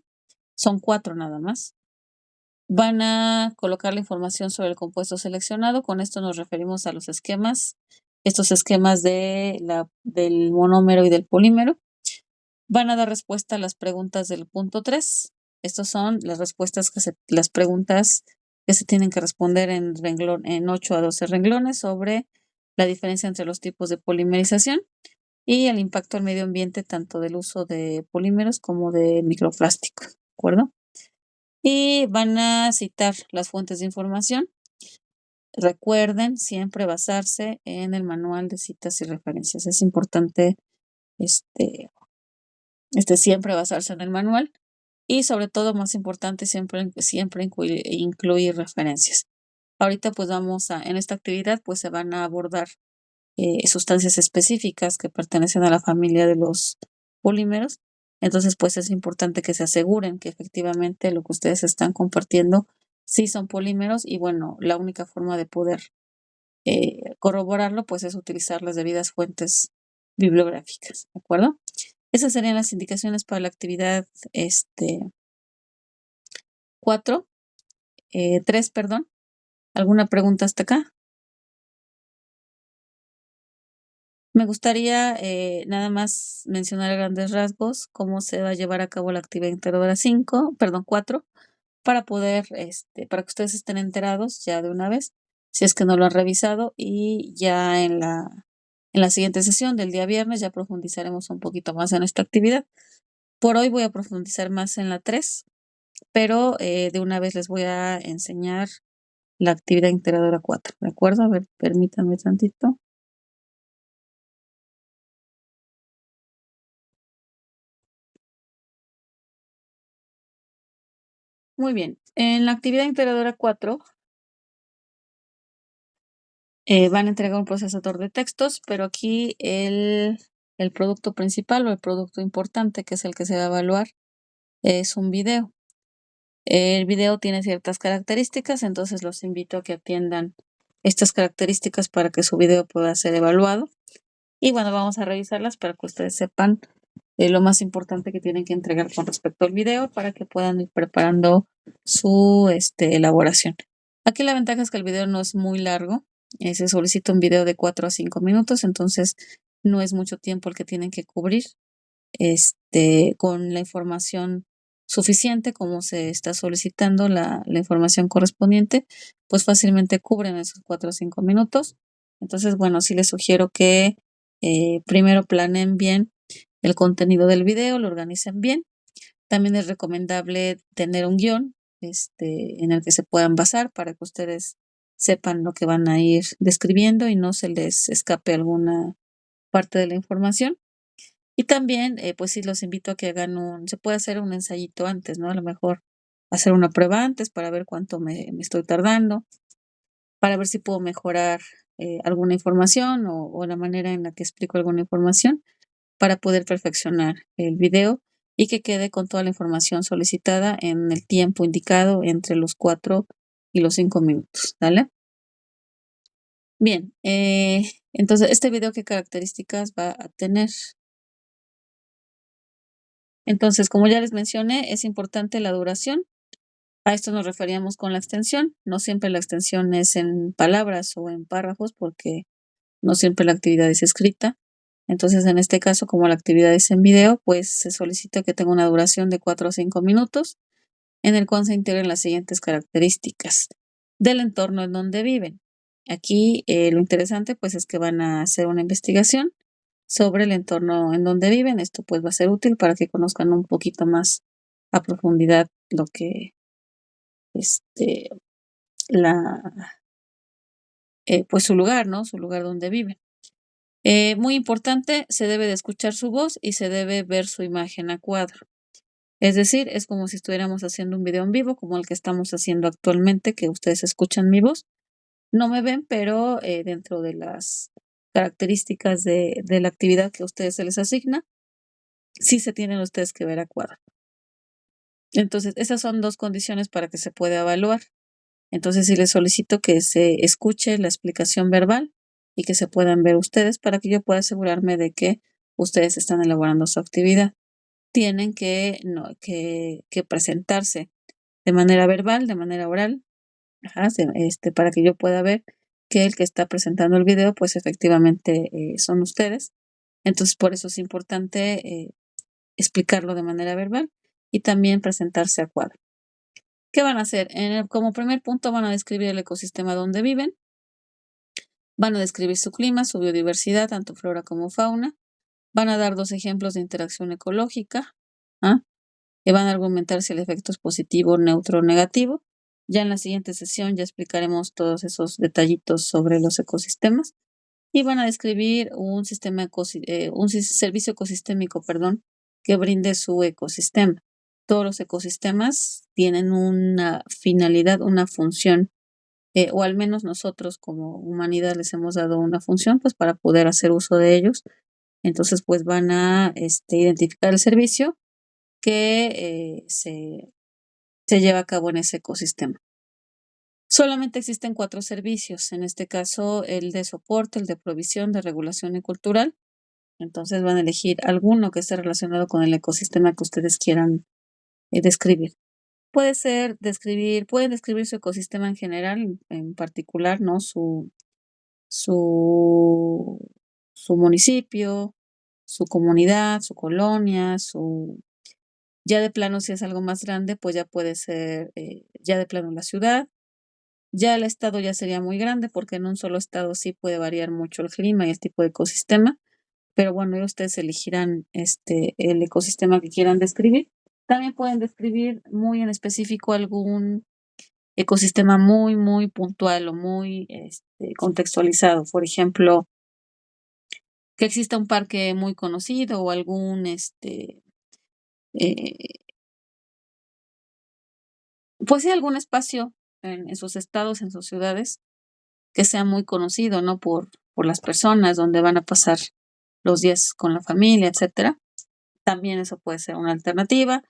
Son 4 nada más. Van a colocar la información sobre el compuesto seleccionado. Con esto nos referimos a los esquemas, estos esquemas del monómero y del polímero. Van a dar respuesta a las preguntas del punto 3. Estas son las preguntas que se tienen que responder en 8 a 12 renglones sobre la diferencia entre los tipos de polimerización y el impacto al medio ambiente tanto del uso de polímeros como de microplásticos, ¿de acuerdo? Y van a citar las fuentes de información. Recuerden siempre basarse en el manual de citas y referencias. Es importante siempre basarse en el manual y sobre todo, más importante, siempre incluir referencias. Ahorita pues en esta actividad pues se van a abordar sustancias específicas que pertenecen a la familia de los polímeros Entonces, pues es importante que se aseguren que efectivamente lo que ustedes están compartiendo sí son polímeros y bueno, la única forma de poder corroborarlo pues es utilizar las debidas fuentes bibliográficas, ¿de acuerdo? Esas serían las indicaciones para la actividad 4, 3, perdón. ¿Alguna pregunta hasta acá? Me gustaría nada más mencionar a grandes rasgos cómo se va a llevar a cabo la actividad integradora 4, para poder, para que ustedes estén enterados ya de una vez, si es que no lo han revisado, y ya en la siguiente sesión del día viernes ya profundizaremos un poquito más en esta actividad. Por hoy voy a profundizar más en la 3, pero de una vez les voy a enseñar la actividad integradora 4, ¿de acuerdo? A ver, permítanme tantito. Muy bien, en la actividad integradora 4 van a entregar un procesador de textos, pero aquí el producto principal o el producto importante, que es el que se va a evaluar, es un video. El video tiene ciertas características, entonces los invito a que atiendan estas características para que su video pueda ser evaluado. Y bueno, vamos a revisarlas para que ustedes sepan lo más importante que tienen que entregar con respecto al video para que puedan ir preparando su elaboración. Aquí la ventaja es que el video no es muy largo. Se solicita un video de 4 a 5 minutos, entonces no es mucho tiempo el que tienen que cubrir con la información suficiente como se está solicitando la información correspondiente, pues fácilmente cubren esos 4 o 5 minutos. Entonces, bueno, sí les sugiero que primero planeen bien el contenido del video, lo organicen bien. También es recomendable tener un guión en el que se puedan basar para que ustedes sepan lo que van a ir describiendo y no se les escape alguna parte de la información. Y también, pues sí, los invito a que hagan se puede hacer un ensayito antes, ¿no? A lo mejor hacer una prueba antes para ver cuánto me estoy tardando, para ver si puedo mejorar alguna información o la manera en la que explico alguna información para poder perfeccionar el video y que quede con toda la información solicitada en el tiempo indicado entre los 4 y los 5 minutos, ¿vale? Bien, entonces, ¿este video qué características va a tener? Entonces, como ya les mencioné, es importante la duración. A esto nos referíamos con la extensión. No siempre la extensión es en palabras o en párrafos porque no siempre la actividad es escrita. Entonces, en este caso, como la actividad es en video, pues se solicita que tenga una duración de 4 o 5 minutos, en el cual se integren las siguientes características del entorno en donde viven. Aquí lo interesante pues es que van a hacer una investigación sobre el entorno en donde viven. Esto pues va a ser útil para que conozcan un poquito más a profundidad lo que la pues su lugar, ¿no? Su lugar donde viven. Muy importante, se debe de escuchar su voz y se debe ver su imagen a cuadro. Es decir, es como si estuviéramos haciendo un video en vivo, como el que estamos haciendo actualmente, que ustedes escuchan mi voz. No me ven, pero dentro de las características de la actividad que a ustedes se les asigna, sí se tienen ustedes que ver a cuadro. Entonces, esas son 2 condiciones para que se pueda evaluar. Entonces, sí les solicito que se escuche la explicación verbal y que se puedan ver ustedes para que yo pueda asegurarme de que ustedes están elaborando su actividad. Tienen que presentarse de manera verbal, de manera oral, para que yo pueda ver que el que está presentando el video, pues efectivamente son ustedes. Entonces, por eso es importante explicarlo de manera verbal y también presentarse a cuadro. ¿Qué van a hacer? Como primer punto van a describir el ecosistema donde viven, van a describir su clima, su biodiversidad, tanto flora como fauna, van a dar 2 ejemplos de interacción ecológica, que van a argumentar si el efecto es positivo, neutro o negativo. Ya en la siguiente sesión ya explicaremos todos esos detallitos sobre los ecosistemas y van a describir un servicio ecosistémico, que brinde su ecosistema. Todos los ecosistemas tienen una finalidad, una función, o al menos nosotros como humanidad les hemos dado una función, pues para poder hacer uso de ellos. Entonces, pues van a identificar el servicio que se lleva a cabo en ese ecosistema. Solamente existen 4 servicios, en este caso el de soporte, el de provisión, de regulación y cultural. Entonces van a elegir alguno que esté relacionado con el ecosistema que ustedes quieran describir. Pueden describir su ecosistema en general, en particular, ¿no? Su, su municipio, su comunidad, su colonia, ya de plano, si es algo más grande, pues ya puede ser ya de plano la ciudad. Ya el estado ya sería muy grande porque en un solo estado sí puede variar mucho el clima y el tipo de ecosistema, pero bueno, ya ustedes elegirán el ecosistema que quieran describir. También pueden describir muy en específico algún ecosistema muy, muy puntual o muy contextualizado. Por ejemplo, que exista un parque muy conocido o algún eh, pues sí, algún espacio en sus estados, en sus ciudades, que sea muy conocido, ¿no? Por las personas, donde van a pasar los días con la familia, etcétera. También eso puede ser una alternativa.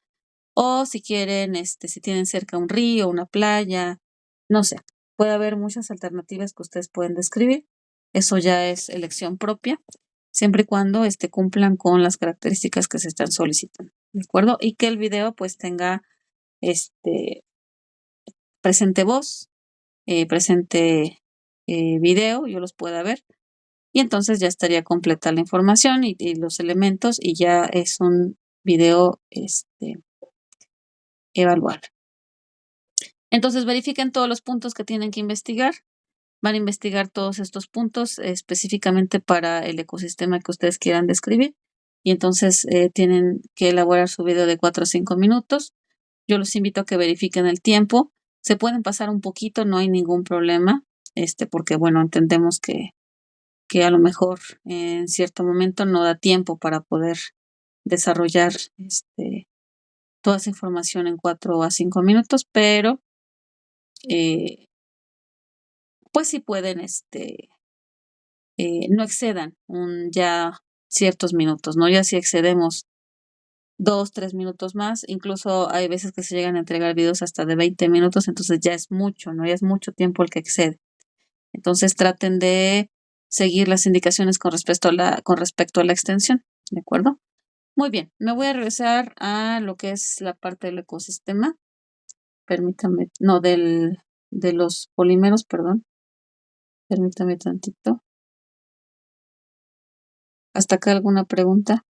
O si quieren, si tienen cerca un río, una playa, no sé, puede haber muchas alternativas que ustedes pueden describir. Eso ya es elección propia, siempre y cuando cumplan con las características que se están solicitando, ¿de acuerdo? Y que el video pues tenga presente voz, presente video, yo los pueda ver. Y entonces ya estaría completa la información y los elementos y ya es un video evaluable. Entonces verifiquen todos los puntos que tienen que investigar. Van a investigar todos estos puntos específicamente para el ecosistema que ustedes quieran describir. Y entonces tienen que elaborar su video de 4 a 5 minutos. Yo los invito a que verifiquen el tiempo. Se pueden pasar un poquito, no hay ningún problema, porque bueno, entendemos que a lo mejor en cierto momento no da tiempo para poder desarrollar toda esa información en 4 a 5 minutos, pero eh, pues sí pueden, no excedan ya ciertos minutos, ¿no? Ya si excedemos 2, 3 minutos más, incluso hay veces que se llegan a entregar videos hasta de 20 minutos, entonces ya es mucho, ¿no? Ya es mucho tiempo el que excede. Entonces traten de seguir las indicaciones con respecto a la extensión, ¿de acuerdo? Muy bien, me voy a regresar a lo que es la parte del ecosistema. Permítame, no, de los polímeros, perdón. Permítame tantito. ¿Hasta acá alguna pregunta?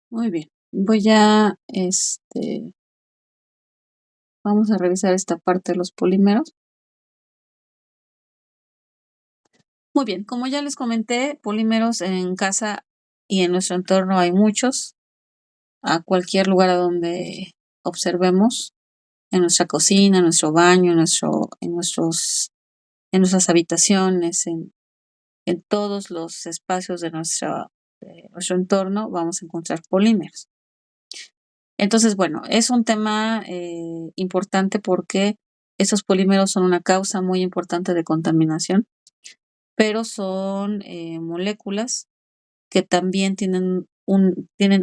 Muy bien. Vamos a revisar esta parte de los polímeros. Muy bien, como ya les comenté, polímeros en casa y en nuestro entorno hay muchos. A cualquier lugar a donde observemos, en nuestra cocina, en nuestro baño, en nuestras habitaciones, en todos los espacios de nuestro entorno, vamos a encontrar polímeros. Entonces, bueno, es un tema importante porque estos polímeros son una causa muy importante de contaminación, pero son moléculas que también tienen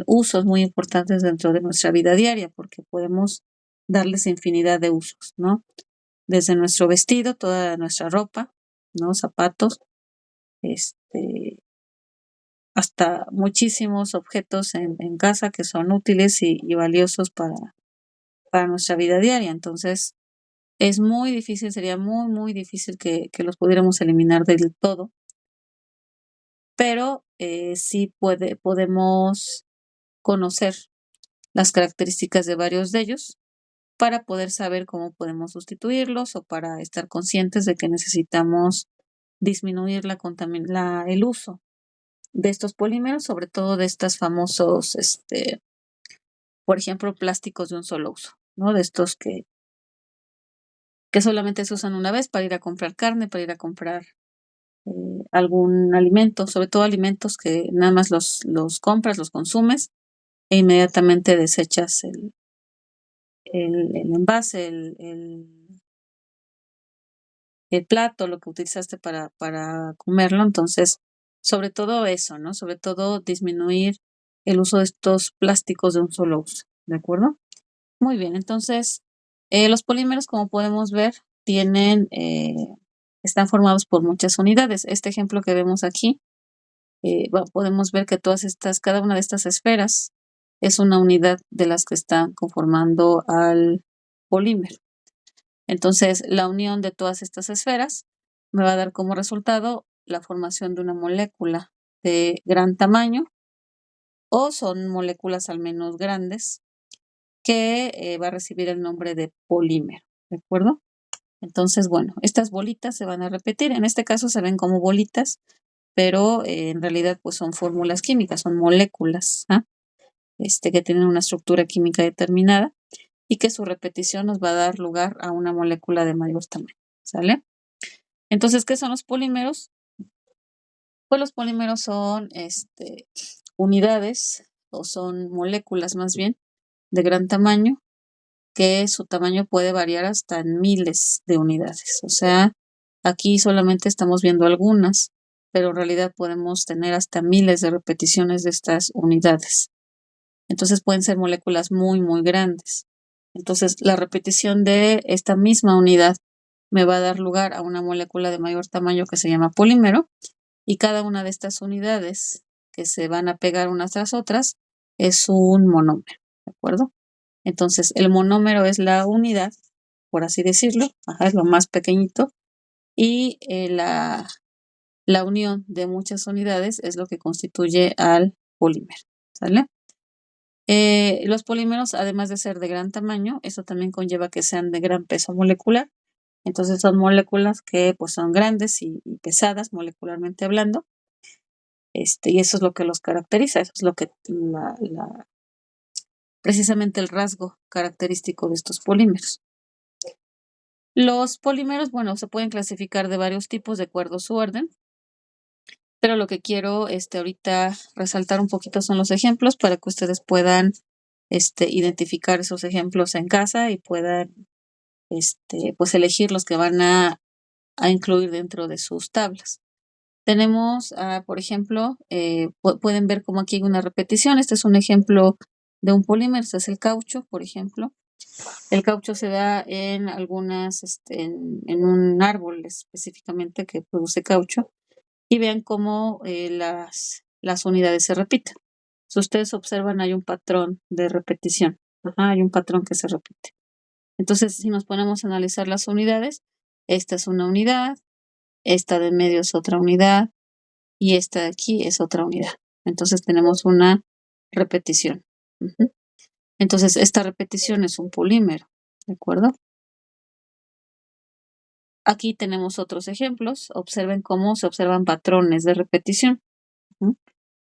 usos muy importantes dentro de nuestra vida diaria, porque podemos darles infinidad de usos, ¿no? Desde nuestro vestido, toda nuestra ropa, ¿no? Zapatos, hasta muchísimos objetos en casa que son útiles y valiosos para nuestra vida diaria. Entonces, es muy difícil, sería muy, muy difícil que los pudiéramos eliminar del todo. pero sí podemos conocer las características de varios de ellos para poder saber cómo podemos sustituirlos o para estar conscientes de que necesitamos disminuir el uso de estos polímeros, sobre todo de estos famosos, por ejemplo, plásticos de un solo uso, ¿no? De estos que solamente se usan una vez para ir a comprar carne, para ir a comprar algún alimento, sobre todo alimentos que nada más los compras, los consumes e inmediatamente desechas el envase, el plato, lo que utilizaste para comerlo. Entonces, sobre todo eso, ¿no? Sobre todo disminuir el uso de estos plásticos de un solo uso, ¿de acuerdo? Muy bien, entonces, los polímeros, como podemos ver, están formados por muchas unidades. Este ejemplo que vemos aquí, podemos ver que cada una de estas esferas es una unidad de las que están conformando al polímero. Entonces, la unión de todas estas esferas me va a dar como resultado la formación de una molécula de gran tamaño, o son moléculas al menos grandes, que va a recibir el nombre de polímero, ¿de acuerdo? Entonces, bueno, estas bolitas se van a repetir. En este caso se ven como bolitas, pero en realidad pues son fórmulas químicas, son moléculas, ¿ah? Que tienen una estructura química determinada y que su repetición nos va a dar lugar a una molécula de mayor tamaño, ¿sale? Entonces, ¿qué son los polímeros? Pues los polímeros son unidades o son moléculas más bien de gran tamaño, que su tamaño puede variar hasta en miles de unidades. O sea, aquí solamente estamos viendo algunas, pero en realidad podemos tener hasta miles de repeticiones de estas unidades. Entonces pueden ser moléculas muy, muy grandes. Entonces, la repetición de esta misma unidad me va a dar lugar a una molécula de mayor tamaño que se llama polímero, y cada una de estas unidades que se van a pegar unas tras otras es un monómero, ¿de acuerdo? Entonces, el monómero es la unidad, por así decirlo, es lo más pequeñito, y la unión de muchas unidades es lo que constituye al polímero, ¿sale? Los polímeros, además de ser de gran tamaño, eso también conlleva que sean de gran peso molecular. Entonces son moléculas que pues son grandes y pesadas molecularmente hablando, y eso es lo que los caracteriza, eso es lo que precisamente el rasgo característico de estos polímeros. Los polímeros, bueno, se pueden clasificar de varios tipos de acuerdo a su orden, pero lo que quiero ahorita resaltar un poquito son los ejemplos para que ustedes puedan identificar esos ejemplos en casa y puedan pues elegir los que van a incluir dentro de sus tablas. Tenemos, por ejemplo, pueden ver como aquí hay una repetición. Este es un ejemplo de un polímero, este es el caucho, por ejemplo. El caucho se da en en un árbol específicamente que produce caucho. Y vean cómo las unidades se repiten. Si ustedes observan, hay un patrón de repetición. Hay un patrón que se repite. Entonces, si nos ponemos a analizar las unidades, esta es una unidad, esta de en medio es otra unidad y esta de aquí es otra unidad. Entonces, tenemos una repetición. Entonces, esta repetición es un polímero, ¿de acuerdo? Aquí tenemos otros ejemplos. Observen cómo se observan patrones de repetición.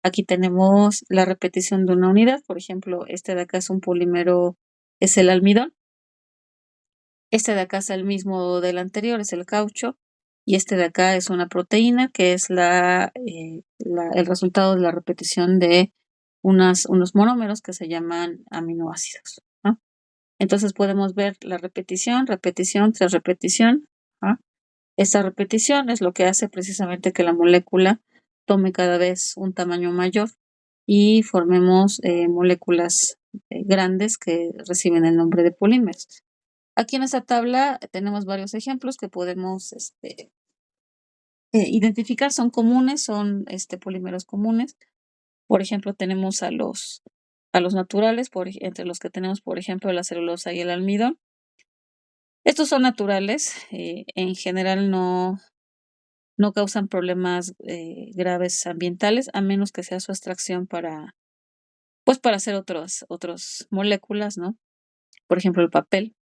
Aquí tenemos la repetición de una unidad. Por ejemplo, este de acá es un polímero, es el almidón. Este de acá es el mismo del anterior, es el caucho. Y este de acá es una proteína, que es el resultado de la repetición de unos monómeros que se llaman aminoácidos, ¿no? Entonces podemos ver la repetición, repetición tras repetición, ¿no? Esta repetición es lo que hace precisamente que la molécula tome cada vez un tamaño mayor y formemos moléculas grandes que reciben el nombre de polímeros. Aquí en esta tabla tenemos varios ejemplos que podemos identificar. Son comunes, son polímeros comunes. Por ejemplo, tenemos a los naturales, entre los que tenemos, por ejemplo, la celulosa y el almidón. Estos son naturales, en general no no causan problemas graves ambientales, a menos que sea su extracción pues para hacer otras moléculas, ¿no? Por ejemplo, el papel.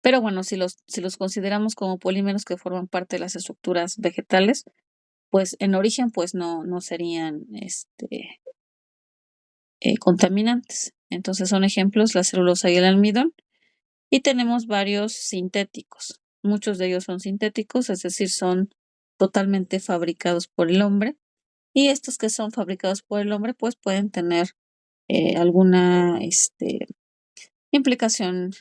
Pero bueno, si los consideramos como polímeros que forman parte de las estructuras vegetales, pues en origen pues no serían contaminantes. Entonces son ejemplos la celulosa y el almidón. Y tenemos varios sintéticos. Muchos de ellos son sintéticos, es decir, son totalmente fabricados por el hombre. Y estos que son fabricados por el hombre, pues pueden tener alguna implicación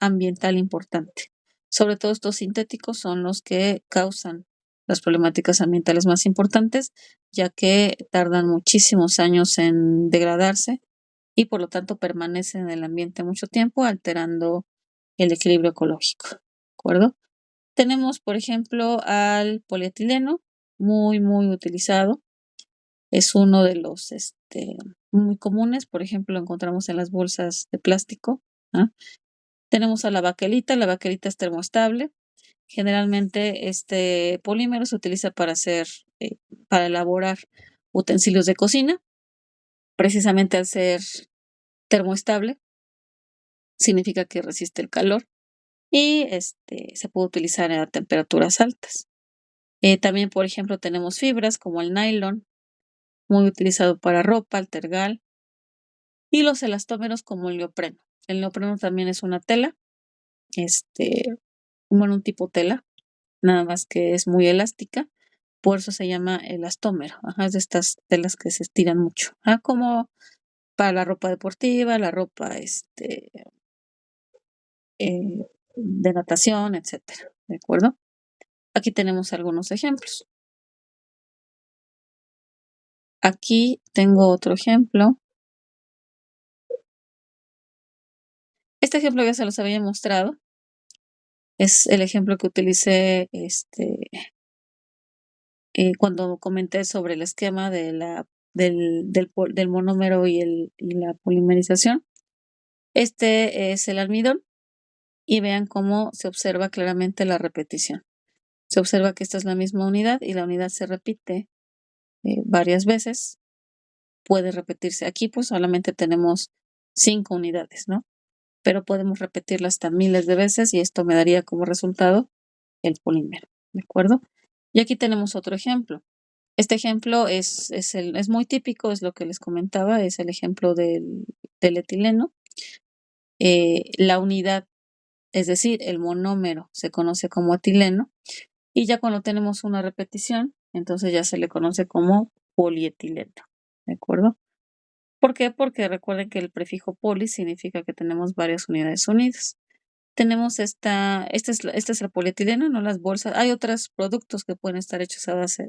ambiental importante. Sobre todo estos sintéticos son los que causan las problemáticas ambientales más importantes, ya que tardan muchísimos años en degradarse y por lo tanto permanecen en el ambiente mucho tiempo, alterando el equilibrio ecológico. ¿De acuerdo? Tenemos, por ejemplo, al polietileno, muy utilizado. Es uno de los muy comunes, por ejemplo, lo encontramos en las bolsas de plástico. ¿Ah? Tenemos a la baquelita es termoestable. Generalmente este polímero se utiliza para elaborar utensilios de cocina, precisamente al ser termoestable, significa que resiste el calor y se puede utilizar a temperaturas altas. También, por ejemplo, tenemos fibras como el nylon, muy utilizado para ropa, el tergal, y los elastómeros como el neopreno. El neopreno también es una tela, un tipo tela, nada más que es muy elástica, por eso se llama elastómero. Ajá, es de estas telas que se estiran mucho, como para la ropa deportiva, la ropa de natación, etcétera. ¿De acuerdo? Aquí tenemos algunos ejemplos. Aquí tengo otro ejemplo. Este ejemplo ya se los había mostrado. Es el ejemplo que utilicé cuando comenté sobre el esquema del monómero y la polimerización. Este es el almidón y vean cómo se observa claramente la repetición. Se observa que esta es la misma unidad y la unidad se repite varias veces. Puede repetirse. Aquí pues solamente tenemos 5 unidades, ¿no? Pero podemos repetirla hasta miles de veces y esto me daría como resultado el polímero, ¿de acuerdo? Y aquí tenemos otro ejemplo. Este ejemplo es muy típico, es lo que les comentaba, es el ejemplo del etileno. La unidad, es decir, el monómero se conoce como etileno y ya cuando tenemos una repetición, entonces ya se le conoce como polietileno, ¿de acuerdo? ¿Por qué? Porque recuerden que el prefijo poli significa que tenemos varias unidades unidas. Tenemos este es el polietileno, no las bolsas. Hay otros productos que pueden estar hechos a base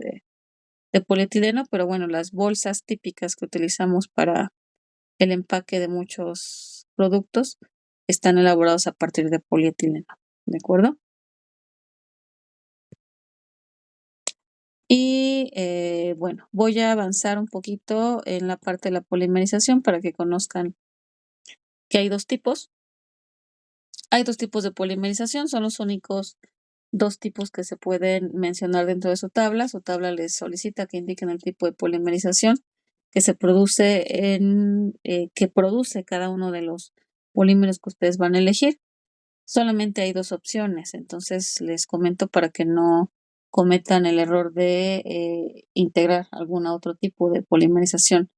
de polietileno, pero bueno, las bolsas típicas que utilizamos para el empaque de muchos productos están elaborados a partir de polietileno, ¿de acuerdo? Y bueno, voy a avanzar un poquito en la parte de la polimerización para que conozcan que hay dos tipos. Hay dos tipos de polimerización, son los únicos dos tipos que se pueden mencionar dentro de su tabla. Su tabla les solicita que indiquen el tipo de polimerización que se produce que produce cada uno de los polímeros que ustedes van a elegir. Solamente hay dos opciones, entonces les comento para que no cometan el error de integrar algún otro tipo de polimerización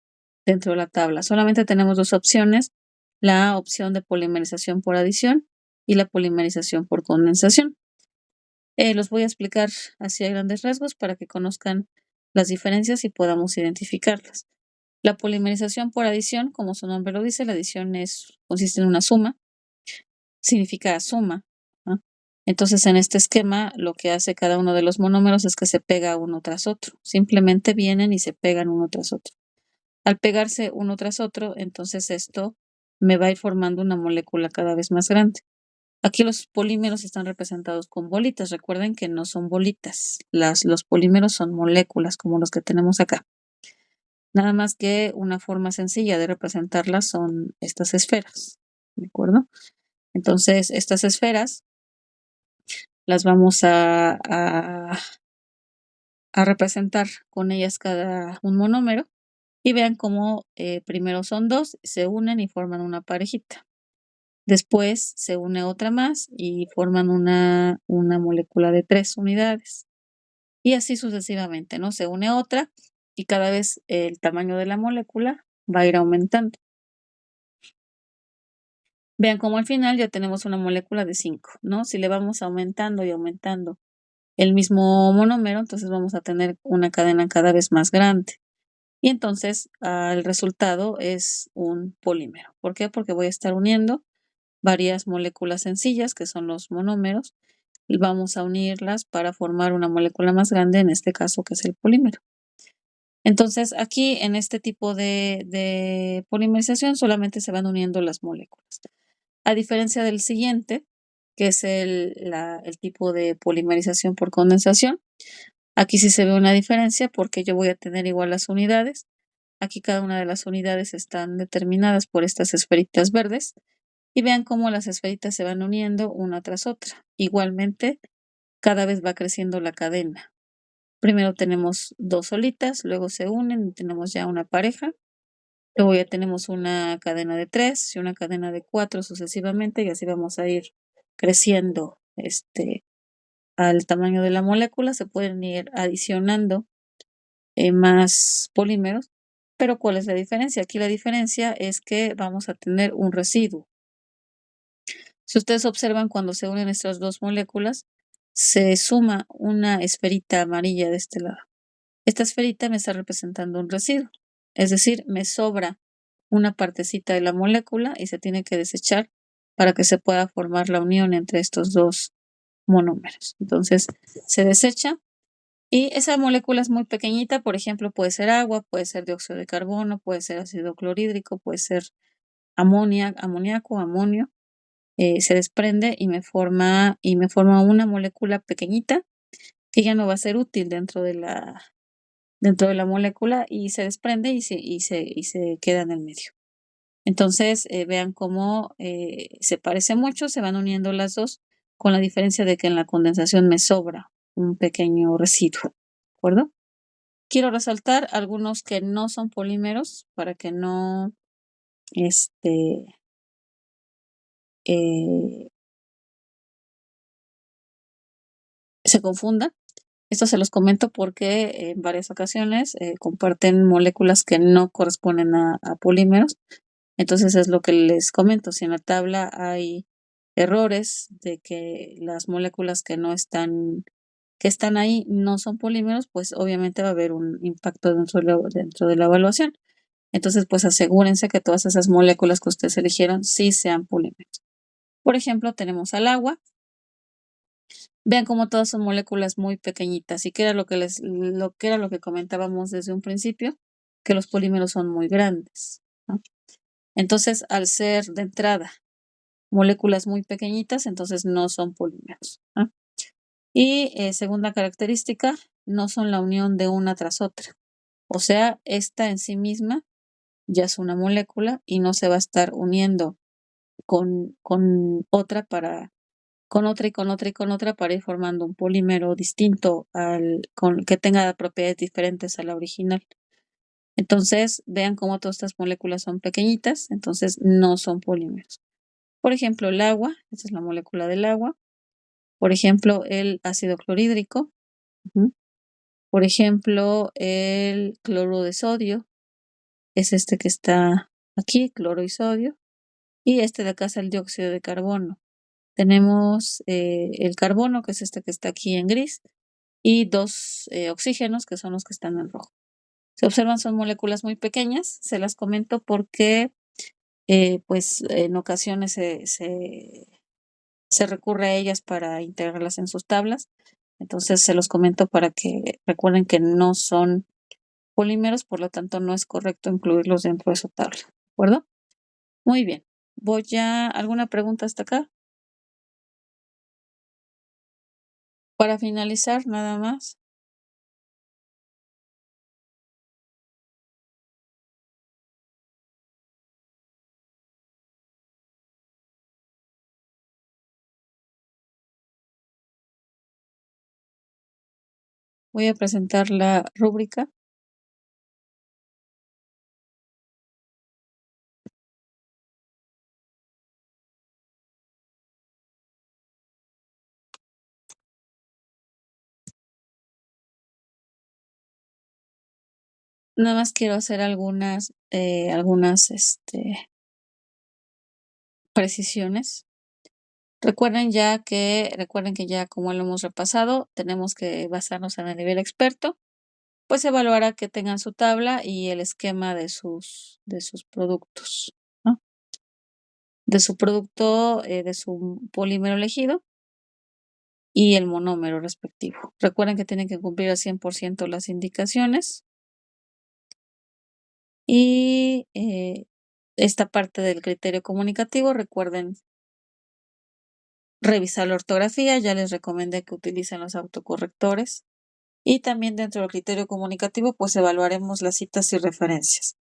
dentro de la tabla. Solamente tenemos dos opciones, la opción de polimerización por adición y la polimerización por condensación. Los voy a explicar así a grandes rasgos para que conozcan las diferencias y podamos identificarlas. La polimerización por adición, como su nombre lo dice, la adición consiste en una suma, significa suma, ¿no? Entonces, en este esquema, lo que hace cada uno de los monómeros es que se pega uno tras otro. Simplemente vienen y se pegan uno tras otro. Al pegarse uno tras otro, entonces esto me va a ir formando una molécula cada vez más grande. Aquí los polímeros están representados con bolitas. Recuerden que no son bolitas. Los polímeros son moléculas como los que tenemos acá. Nada más que una forma sencilla de representarlas son estas esferas. ¿De acuerdo? Entonces, estas esferas las vamos a a representar con ellas cada un monómero y vean cómo primero son dos, se unen y forman una parejita. Después se une otra más y forman una molécula de 3 unidades. Y así sucesivamente, ¿no? Se une otra y cada vez el tamaño de la molécula va a ir aumentando. Vean cómo al final ya tenemos una molécula de 5, ¿no? Si le vamos aumentando y aumentando el mismo monómero, entonces vamos a tener una cadena cada vez más grande. Y entonces el resultado es un polímero. ¿Por qué? Porque voy a estar uniendo varias moléculas sencillas, que son los monómeros, y vamos a unirlas para formar una molécula más grande, en este caso que es el polímero. Entonces, aquí en este tipo de polimerización solamente se van uniendo las moléculas. A diferencia del siguiente, que es el tipo de polimerización por condensación, aquí sí se ve una diferencia porque yo voy a tener igual las unidades. Aquí cada una de las unidades están determinadas por estas esferitas verdes y vean cómo las esferitas se van uniendo una tras otra. Igualmente, cada vez va creciendo la cadena. Primero tenemos dos solitas, luego se unen y tenemos ya una pareja. Luego ya tenemos una cadena de 3 y una cadena de 4 sucesivamente y así vamos a ir creciendo al tamaño de la molécula. Se pueden ir adicionando más polímeros, pero ¿cuál es la diferencia? Aquí la diferencia es que vamos a tener un residuo. Si ustedes observan, cuando se unen estas dos moléculas, se suma una esferita amarilla de este lado. Esta esferita me está representando un residuo, es decir, me sobra una partecita de la molécula y se tiene que desechar para que se pueda formar la unión entre estos dos monómeros. Entonces, se desecha y esa molécula es muy pequeñita, por ejemplo, puede ser agua, puede ser dióxido de carbono, puede ser ácido clorhídrico, puede ser amoníaco, amonio. Se desprende y me forma una molécula pequeñita que ya no va a ser útil dentro de la molécula y se desprende y se queda en el medio. Entonces, vean cómo se parece mucho, se van uniendo las dos, con la diferencia de que en la condensación me sobra un pequeño residuo, ¿de acuerdo? Quiero resaltar algunos que no son polímeros para que no eh, se confundan. Esto se los comento porque en varias ocasiones comparten moléculas que no corresponden a polímeros. Entonces es lo que les comento. Si en la tabla hay errores de que las moléculas que están ahí no son polímeros, pues obviamente va a haber un impacto dentro de la evaluación. Entonces, pues asegúrense que todas esas moléculas que ustedes eligieron sí sean polímeros. Por ejemplo, tenemos al agua. Vean cómo todas son moléculas muy pequeñitas y que era lo que comentábamos desde un principio, que los polímeros son muy grandes, ¿no? Entonces, al ser de entrada moléculas muy pequeñitas, entonces no son polímeros, ¿no? Y segunda característica, no son la unión de una tras otra. O sea, esta en sí misma ya es una molécula y no se va a estar uniendo con otra con otra y con otra y con otra para ir formando un polímero distinto que tenga propiedades diferentes a la original. Entonces, vean cómo todas estas moléculas son pequeñitas, entonces no son polímeros. Por ejemplo, el agua, esta es la molécula del agua. Por ejemplo, el ácido clorhídrico. Por ejemplo, el cloro de sodio, es este que está aquí, cloro y sodio. Y este de acá es el dióxido de carbono. Tenemos el carbono, que es este que está aquí en gris, y dos oxígenos, que son los que están en rojo. Se observan, son moléculas muy pequeñas. Se las comento porque pues en ocasiones se recurre a ellas para integrarlas en sus tablas. Entonces se los comento para que recuerden que no son polímeros, por lo tanto no es correcto incluirlos dentro de su tabla, ¿de acuerdo? Muy bien. ¿Alguna pregunta hasta acá? Para finalizar, nada más. voy a presentar la rúbrica. Nada más quiero hacer algunas precisiones. Recuerden que ya como lo hemos repasado, tenemos que basarnos en el nivel experto, pues evaluará que tengan su tabla y el esquema de sus productos, ¿no? De su producto, de su polímero elegido y el monómero respectivo. Recuerden que tienen que cumplir al 100% las indicaciones. Y esta parte del criterio comunicativo, recuerden revisar la ortografía, ya les recomendé que utilicen los autocorrectores. Y también dentro del criterio comunicativo, pues evaluaremos las citas y referencias.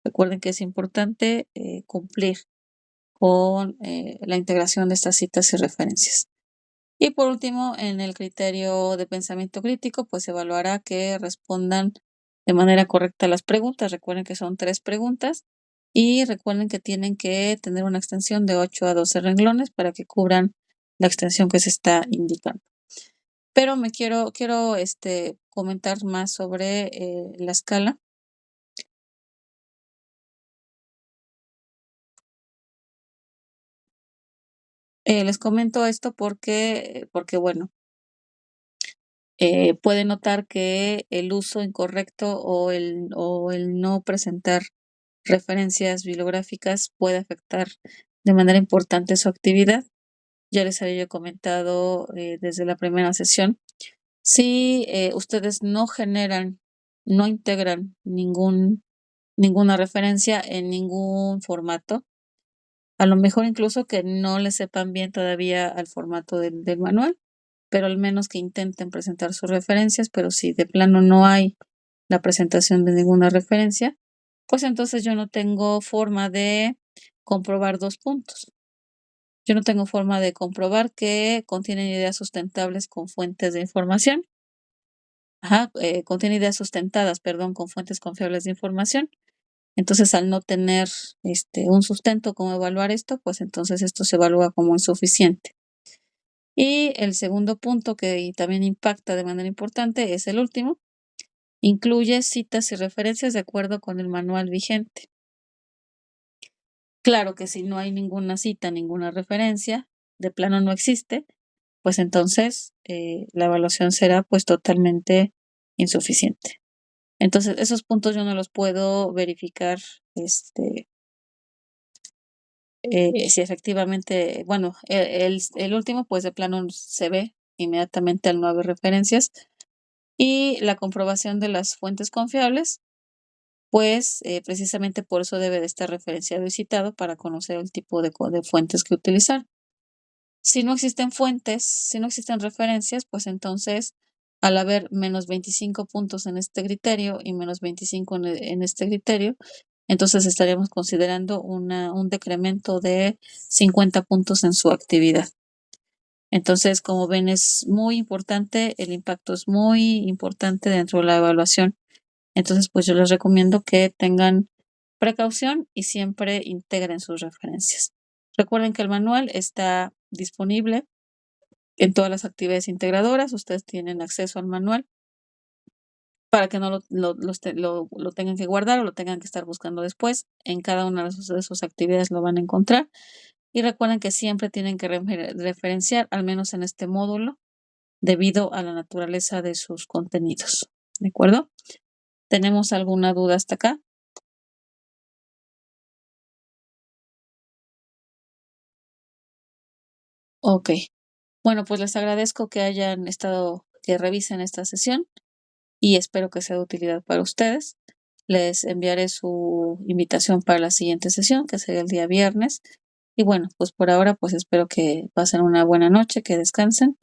Recuerden que es importante cumplir con la integración de estas citas y referencias. Y por último, en el criterio de pensamiento crítico, pues evaluará que respondan de manera correcta a las preguntas. Recuerden que son 3 preguntas y recuerden que tienen que tener una extensión de 8 a 12 renglones para que cubran la extensión que se está indicando. Pero quiero comentar más sobre la escala. Les comento esto porque bueno, puede notar que el uso incorrecto o el no presentar referencias bibliográficas puede afectar de manera importante su actividad. Ya les había yo comentado desde la primera sesión. Si ustedes no generan, no integran ninguna referencia en ningún formato, a lo mejor incluso que no le sepan bien todavía al formato del manual, pero al menos que intenten presentar sus referencias, pero si de plano no hay la presentación de ninguna referencia, pues entonces yo no tengo forma de comprobar 2 puntos. Yo no tengo forma de comprobar que contienen ideas sustentables con fuentes de información. Contiene ideas sustentadas, perdón, con fuentes confiables de información. Entonces, al no tener un sustento cómo evaluar esto, pues entonces esto se evalúa como insuficiente. Y el segundo punto que también impacta de manera importante es el último. Incluye citas y referencias de acuerdo con el manual vigente. Claro que si no hay ninguna cita, ninguna referencia, de plano no existe, pues entonces la evaluación será pues totalmente insuficiente. Entonces, esos puntos yo no los puedo verificar si efectivamente, bueno, el último pues de plano se ve inmediatamente al no haber referencias y la comprobación de las fuentes confiables, pues precisamente por eso debe de estar referenciado y citado para conocer el tipo de fuentes que utilizar. Si no existen fuentes, si no existen referencias, pues entonces al haber menos 25 puntos en este criterio y menos 25 en este criterio, entonces estaríamos considerando un decremento de 50 puntos en su actividad. Entonces, como ven, es muy importante, el impacto es muy importante dentro de la evaluación. Entonces, pues yo les recomiendo que tengan precaución y siempre integren sus referencias. Recuerden que el manual está disponible en todas las actividades integradoras. Ustedes tienen acceso al manual para que no lo tengan que guardar o lo tengan que estar buscando después. En cada una de sus actividades lo van a encontrar. Y recuerden que siempre tienen que referenciar, al menos en este módulo, debido a la naturaleza de sus contenidos. ¿De acuerdo? ¿Tenemos alguna duda hasta acá? Ok. Bueno, pues les agradezco que que revisen esta sesión y espero que sea de utilidad para ustedes. Les enviaré su invitación para la siguiente sesión, que será el día viernes. Y bueno, pues por ahora, pues espero que pasen una buena noche, que descansen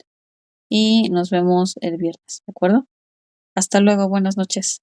y nos vemos el viernes, ¿de acuerdo? Hasta luego, buenas noches.